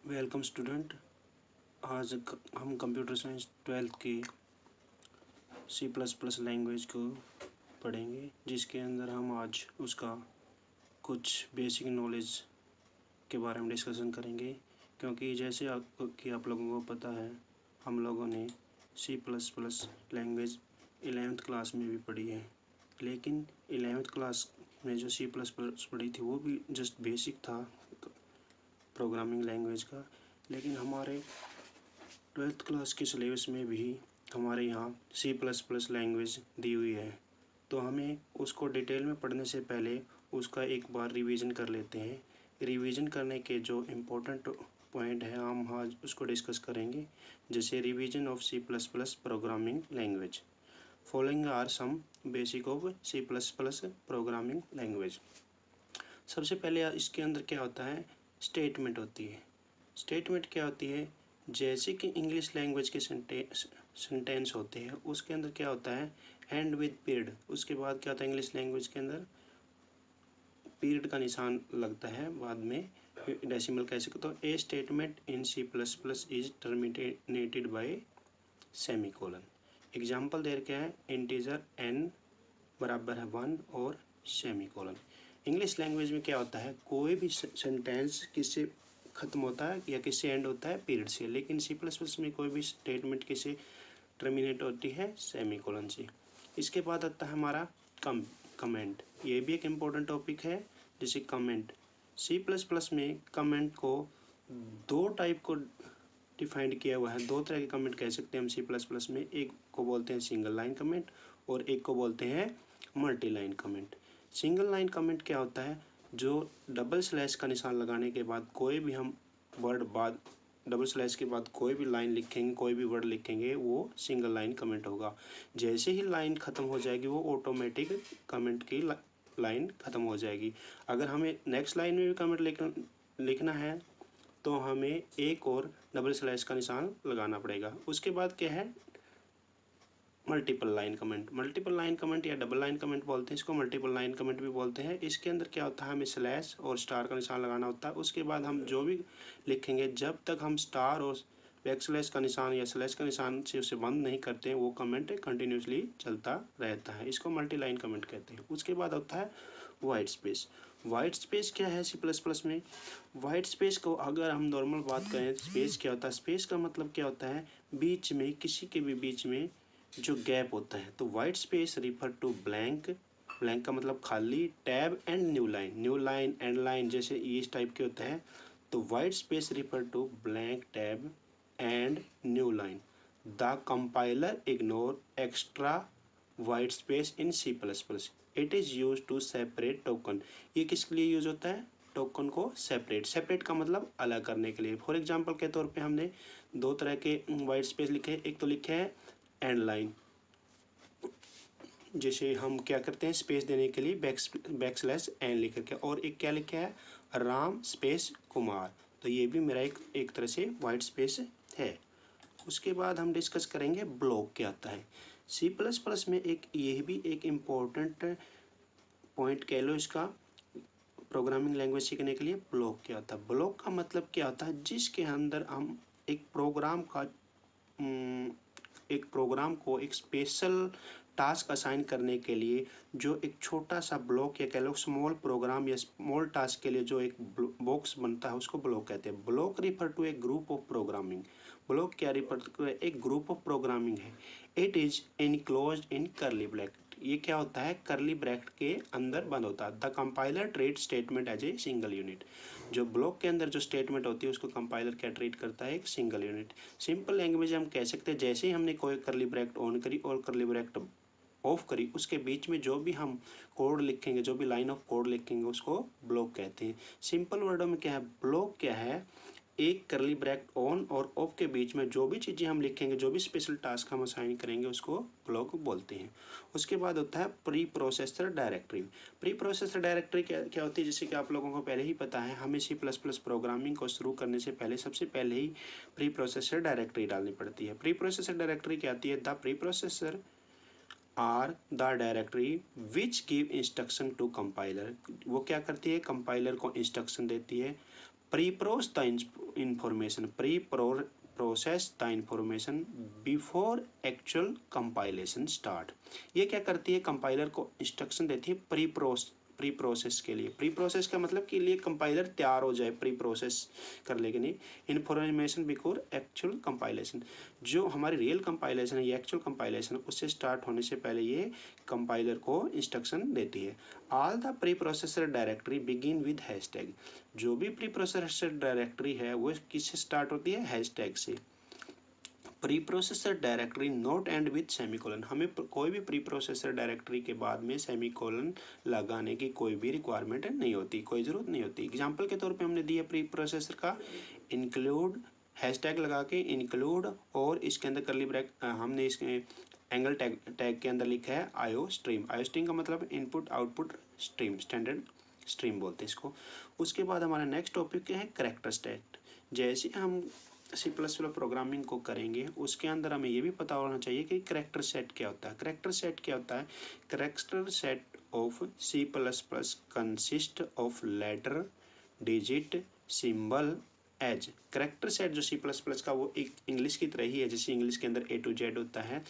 Welcome student. आज हम computer science 12th की C++ लैंग्वेज को पढ़ेंगे, जिसके अंदर हम आज उसका कुछ बेसिक नॉलेज के बारे में डिस्कशन करेंगे। क्योंकि जैसे आप लोगों को पता है, हम लोगों ने C++ लैंग्वेज 11th क्लास में भी पढ़ी है, लेकिन 11th क्लास में जो C++ पढ़ी थी वो भी जस्ट बेसिक था प्रोग्रामिंग लैंग्वेज का। लेकिन हमारे 12th क्लास के सिलेबस में भी हमारे यहाँ C++ लैंग्वेज दी हुई है, तो हमें उसको डिटेल में पढ़ने से पहले उसका एक बार रिवीजन कर लेते हैं। रिवीजन करने के जो इम्पोर्टेंट पॉइंट है हम आज उसको डिस्कस करेंगे, जैसे revision of C++ programming language. Following are some basic of C++ programming language. सबसे पहले इसके अंदर क्या होता है, स्टेटमेंट होती है। स्टेटमेंट क्या होती है, जैसे कि इंग्लिश लैंग्वेज के सेंटेंस होते हैं, उसके अंदर क्या होता है, एंड विद पीरियड। उसके बाद क्या होता है, इंग्लिश लैंग्वेज के अंदर पीरियड का निशान लगता है, बाद में डेसिमल कह सकते। तो a statement in C++ is terminated by semicolon. Example दे रखे हैं, इंटीजर n बराबर है 1 और सेमीकोलन। इंग्लिश लैंग्वेज में क्या होता है, कोई भी सेंटेंस किससे ख़त्म होता है या किससे एंड होता है, पीरियड से। लेकिन C++ में कोई भी स्टेटमेंट किससे टर्मिनेट होती है, सेमीकोलन से। इसके बाद आता है हमारा कमेंट। ये भी एक इम्पोर्टेंट टॉपिक है, जैसे कमेंट। C++ में कमेंट को दो टाइप को डिफाइंड किया हुआ है, दो तरह के कमेंट कह सकते हैं हम C++ में। एक को बोलते हैं सिंगल लाइन कमेंट और एक को बोलते हैं multi line comment. Single line comment क्या होता है, जो डबल स्लैश का निशान लगाने के बाद कोई भी हम वर्ड बाद डबल स्लैश के बाद कोई भी लाइन लिखेंगे, कोई भी वर्ड लिखेंगे, वो सिंगल लाइन कमेंट होगा। जैसे ही लाइन ख़त्म हो जाएगी वो ऑटोमेटिक कमेंट की लाइन ख़त्म हो जाएगी। अगर हमें नेक्स्ट लाइन में भी कमेंट लिखना है तो हमें एक और डबल स्लैश का निशान लगाना पड़ेगा। उसके बाद क्या है, multiple line comment. Multiple line comment या डबल लाइन कमेंट बोलते हैं, इसको मल्टीपल लाइन कमेंट भी बोलते हैं। इसके अंदर क्या होता है, हमें स्लैश और स्टार का निशान लगाना होता है। उसके बाद हम जो भी लिखेंगे, जब तक हम स्टार और बैक स्लैश का निशान या स्लैश का निशान से उसे बंद नहीं करते हैं, वो कमेंट कंटिन्यूसली चलता रहता है। इसको मल्टी लाइन कमेंट कहते हैं। उसके बाद होता है वाइट स्पेस। वाइट स्पेस क्या है C++ में, वाइट स्पेस को अगर हम नॉर्मल बात करें, स्पेस क्या होता है, स्पेस का मतलब क्या होता है, बीच में किसी के भी बीच में जो गैप होता है। तो white space refer to blank. Blank का मतलब खाली, tab and new line. New line and line जैसे इस टाइप के होते हैं। तो white space refer to blank, tab and new line. The compiler ignore extra white space in C++। It is use to separate token. ये किसके लिए use होता है, टोकन को सेपरेट का मतलब अलग करने के लिए। फॉर एग्जांपल के तौर पे हमने दो तरह के वाइट स्पेस लिखे। एक तो लिखे है एंड लाइन, जैसे हम क्या करते हैं, स्पेस देने के लिए बैक स्लैश एन लिख के, और एक क्या लिखा है, राम स्पेस कुमार। तो ये भी मेरा एक तरह से वाइट स्पेस है। उसके बाद हम डिस्कस करेंगे ब्लॉक क्या आता है। C++ में ये भी एक इम्पोर्टेंट पॉइंट कह लो इसका, प्रोग्रामिंग लैंग्वेज सीखने के लिए। ब्लॉक क्या होता है, ब्लॉक का मतलब क्या होता है, जिसके अंदर हम एक प्रोग्राम को एक स्पेशल टास्क असाइन करने के लिए जो एक छोटा सा ब्लॉक या कह लो स्मॉल प्रोग्राम या स्मॉल टास्क के लिए जो एक बॉक्स बनता है, उसको ब्लॉक कहते हैं। Block refer to a group of programming. Block क्या रिफर टू एक ग्रुप ऑफ प्रोग्रामिंग है। It is enclosed in curly bracket. ये क्या होता है, करली ब्रैकेट के अंदर बंद होता है। The compiler treat statement as a single unit. जो ब्लॉक के अंदर जो स्टेटमेंट होती है उसको कंपाइलर क्या ट्रीट करता है, एक सिंगल यूनिट। सिंपल लैंग्वेज हम कह सकते हैं, जैसे ही हमने कोई करली ब्रैकेट ऑन करी और करली ब्रैकेट ऑफ करी, उसके बीच में जो भी हम कोड लिखेंगे, जो भी लाइन ऑफ कोड लिखेंगे, उसको ब्लॉक कहते हैं। सिंपल वर्डों में क्या है, ब्लॉक क्या है, एक करली ब्रैकेट ऑन और ऑफ के बीच में जो भी चीज़ें हम लिखेंगे, जो भी स्पेशल टास्क हम असाइन करेंगे, उसको ब्लॉक बोलते हैं। उसके बाद होता है pre processor directory. Pre processor directory क्या होती है, जैसे कि आप लोगों को पहले ही पता है, हमें C++ प्रोग्रामिंग को शुरू करने से पहले सबसे पहले ही प्री प्रोसेसर डायरेक्टरी डालनी पड़ती है। प्री प्रोसेसर डायरेक्टरी क्या आती है, the preprocessor are the directory which give instruction to compiler. वो क्या करती है, कंपाइलर को इंस्ट्रक्शन देती है process the information before actual compilation start. ये क्या करती है, कंपाइलर को इंस्ट्रक्शन देती है प्री प्रोसेस के लिए। प्री प्रोसेस का मतलब कि लिए कंपाइलर तैयार हो जाए प्री प्रोसेस कर ले के लिए। इन्फॉर्मेशन बिफोर एक्चुअल कंपाइलेशन, जो हमारी रियल कंपाइलेशन है या एक्चुअल कंपाइलेशन उससे स्टार्ट होने से पहले ये कंपाइलर को इंस्ट्रक्शन देती है। All the pre processor directory begin with hashtag. जो भी प्री प्रोसेसर डायरेक्टरी है वो किससे स्टार्ट होती है, हैशटैग से। Pre processor directory note and with semicolon. हमें कोई भी प्री प्रोसेसर डायरेक्टरी के बाद में सेमीकोलन लगाने की कोई भी रिक्वायरमेंट नहीं होती, कोई ज़रूरत नहीं होती। एग्जांपल के तौर पे हमने दिया प्री प्रोसेसर का, इंक्लूड हैशटैग लगा के इंक्लूड, और इसके अंदर करली ब्रैकेट हमने इसके एंगल टैग के अंदर लिखा है आईओ स्ट्रीम। आईओ स्ट्रीम का मतलब input output stream, standard stream बोलते हैं इसको। उसके बाद हमारा नेक्स्ट टॉपिक क्या है, कैरेक्टर सेट। जैसे हम C++ प्रोग्रामिंग को करेंगे उसके अंदर हमें ये भी पता होना चाहिए कि कैरेक्टर सेट क्या होता है। कैरेक्टर सेट क्या होता है, character set of C++ consist of letter, digit, symbol, as. Character set जो C++ का वो एक इंग्लिश की तरह ही है, जैसे इंग्लिश के अंदर A to Z होता है,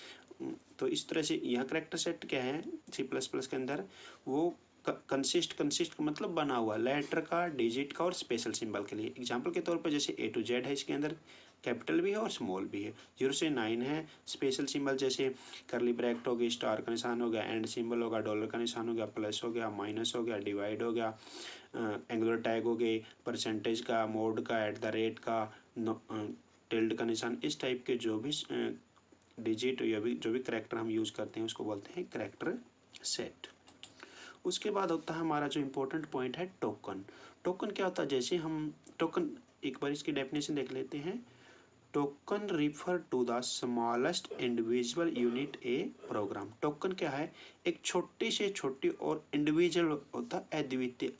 तो इस तरह से यहाँ कैरेक्टर सेट क्या है C++ के अंदर, वो कंसिस्ट का मतलब बना हुआ लेटर का, डिजिट का और स्पेशल सिंबल के लिए। एग्जांपल के तौर पर जैसे A to Z है, इसके अंदर कैपिटल भी है और स्मॉल भी है। 0 से 9 है। स्पेशल सिंबल जैसे करली ब्रैकेट हो गई, स्टार का निशान हो गया, एंड सिंबल होगा, डॉलर का निशान हो गया, प्लस हो गया, माइनस हो गया, डिवाइड हो गया, एंगुलर टैग हो गई, परसेंटेज का, मोड का, @ का, टिल्ड का निशान। इस टाइप के जो भी डिजिट या भी जो भी कैरेक्टर हम यूज़ करते हैं उसको बोलते हैं कैरेक्टर सेट। उसके बाद होता है हमारा जो इम्पोर्टेंट पॉइंट है टोकन। टोकन क्या होता है, जैसे हम टोकन एक बार इसकी डेफिनेशन देख लेते हैं। Token refer to the smallest individual unit a program. Token क्या है, एक छोटी से छोटी और इंडिविजुअल होता है अद्वितीय,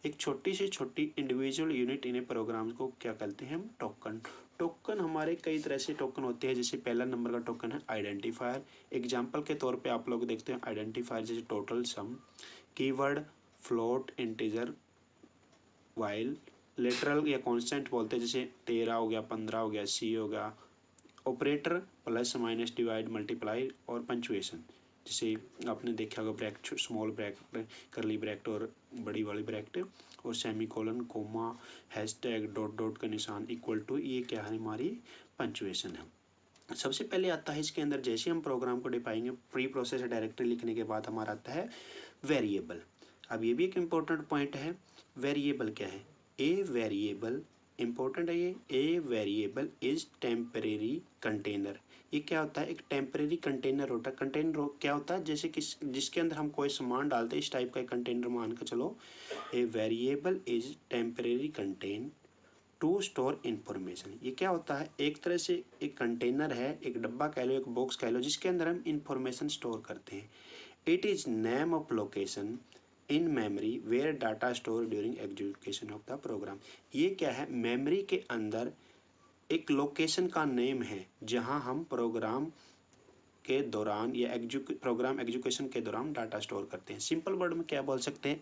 एक छोटी से छोटी इंडिविजुअल यूनिट इन प्रोग्राम को क्या कहते हैं हम, टोकन। टोकन हमारे कई तरह से टोकन होते हैं, जैसे पहला नंबर का टोकन है आइडेंटिफायर। एग्जांपल के तौर पे आप लोग देखते हैं आइडेंटिफायर जैसे total, sum, keyword, float, integer, while, literal या कांस्टेंट बोलते हैं जैसे 13 हो गया, 15 हो गया, सी हो गया, operator plus minus divide multiply, और पंचुएशन जैसे आपने देखा होगा bracket, small bracket, curly bracket और बड़ी वाली ब्रैकेट, और semicolon, comma, hashtag, dot dot का निशान, इक्वल टू, ये क्या है हमारी पंचुएशन है। सबसे पहले आता है इसके अंदर, जैसे हम प्रोग्राम को डिफाइंगे प्री प्रोसेसर डायरेक्टरी लिखने के बाद हमारा आता है वेरिएबल। अब ये भी एक इम्पोर्टेंट पॉइंट है, वेरिएबल क्या है, ए वेरिएबल इम्पोर्टेंट है ये, a variable is temporary container. ये क्या होता है, एक टेम्परेरी कंटेनर होता है। कंटेनर क्या होता है, जैसे किस जिसके अंदर हम कोई सामान डालते हैं, इस टाइप का एक कंटेनर मान कर चलो। A variable is temporary contain two store information. ये क्या होता है, एक तरह से एक कंटेनर है, एक डब्बा कह लो, एक बॉक्स कह लो, जिसके अंदर हम इंफॉर्मेशन स्टोर करते हैं। It is name of location in memory where data store during execution of the program. ये क्या है, मेमोरी के अंदर एक लोकेशन का नेम है जहां हम प्रोग्राम के दौरान या प्रोग्राम एग्जीक्यूशन के दौरान डाटा स्टोर करते हैं। सिंपल वर्ड में क्या बोल सकते हैं,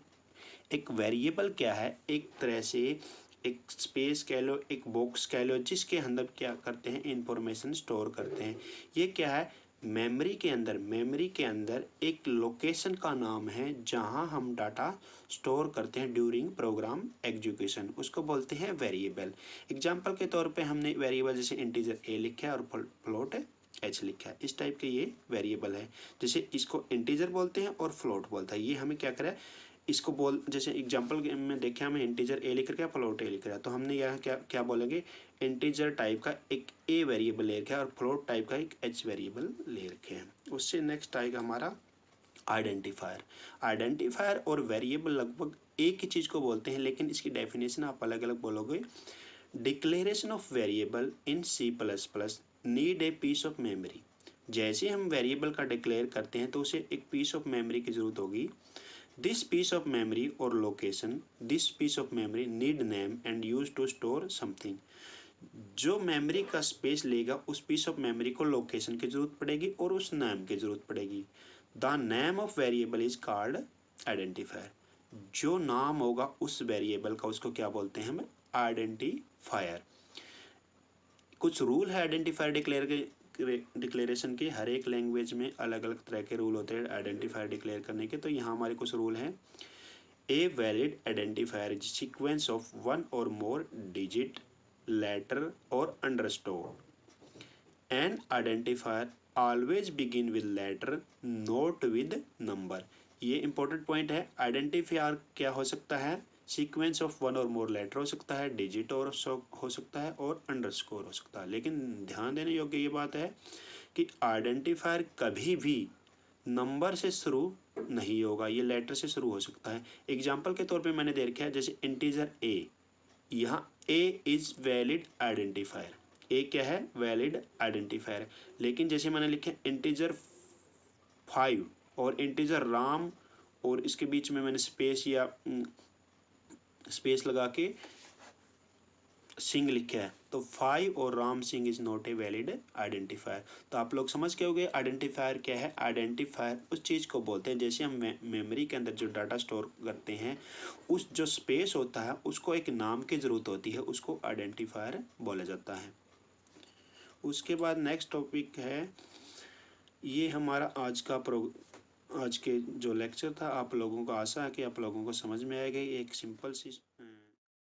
एक वेरिएबल क्या है, एक तरह से एक स्पेस कह लो, एक बॉक्स कह लो, जिसके अंदर क्या करते हैं, इंफॉर्मेशन स्टोर करते हैं। ये क्या है, मेमोरी के अंदर एक लोकेशन का नाम है जहां हम डाटा स्टोर करते हैं ड्यूरिंग प्रोग्राम एग्जीक्यूशन, उसको बोलते हैं वेरिएबल। एग्जांपल के तौर पे हमने वेरिएबल जैसे इंटीजर ए लिखा है और फ्लोट एच लिखा है, इस टाइप के ये वेरिएबल है। जैसे इसको इंटीजर बोलते हैं और फ्लोट बोलता है। ये हमें क्या करें, इसको बोल, जैसे एग्जांपल में देखे हमें इंटीजर ए लिख रहा है, फ्लोट ए लिख रहा है, तो हमने यहाँ क्या क्या बोलेंगे, इंटीजर टाइप का एक ए वेरिएबल ले रखा है और फ्लोट टाइप का एक एच वेरिएबल ले रखे हैं। उससे नेक्स्ट आएगा हमारा आइडेंटिफायर। आइडेंटिफायर और वेरिएबल लगभग एक ही चीज़ को बोलते हैं, लेकिन इसकी डेफिनेशन आप अलग अलग बोलोगे। Declaration of variable in C++ need a piece of memory. जैसे हम वेरिएबल का डिक्लेयर करते हैं तो उसे एक पीस ऑफ मेमोरी की ज़रूरत होगी। दिस पीस ऑफ मेमोरी और location, this piece of memory need name and use to store something. जो मेमोरी का स्पेस लेगा उस पीस ऑफ मेमोरी को लोकेशन की जरूरत पड़ेगी और उस नेम की जरूरत पड़ेगी। The name of variable is called identifier. जो नाम होगा उस वेरिएबल का उसको क्या बोलते हैं हम, आइडेंटिफायर। कुछ रूल है आइडेंटिफायर डिक्लेरेशन के। हर एक लैंग्वेज में अलग अलग तरह के रूल होते हैं आइडेंटिफायर डिक्लेयर करने के। तो यहाँ हमारे कुछ रूल हैं। A valid identifier is sequence of one or more digit, letter or underscore. An identifier always begin with letter, not with number. ये इंपॉर्टेंट पॉइंट है। आइडेंटिफायर क्या हो सकता है? Sequence of one or more letter हो सकता है, digit और हो सकता है, और अंडरस्कोर हो सकता है। लेकिन ध्यान देने योग्य ये बात है कि आइडेंटिफायर कभी भी नंबर से शुरू नहीं होगा, ये लेटर से शुरू हो सकता है। एग्जाम्पल के तौर पे मैंने दे रखा है जैसे इंटीजर ए, यहाँ ए इज वैलिड आइडेंटिफायर। ए क्या है? Valid identifier. लेकिन जैसे मैंने लिखा इंटीजर 5 और इंटीजर राम, और इसके बीच में मैंने स्पेस लगा के सिंह लिखा है, तो 5 और Ram Singh is not a valid identifier. तो आप लोग समझ के होंगे आइडेंटिफायर क्या है। आइडेंटिफायर उस चीज़ को बोलते हैं, जैसे हम मेमोरी के अंदर जो डाटा स्टोर करते हैं, उस जो स्पेस होता है उसको एक नाम की ज़रूरत होती है, उसको आइडेंटिफायर बोला जाता है। उसके बाद नेक्स्ट टॉपिक है, ये हमारा आज के जो लेक्चर था, आप लोगों को आशा है कि आप लोगों को समझ में आएगा। एक सिंपल सी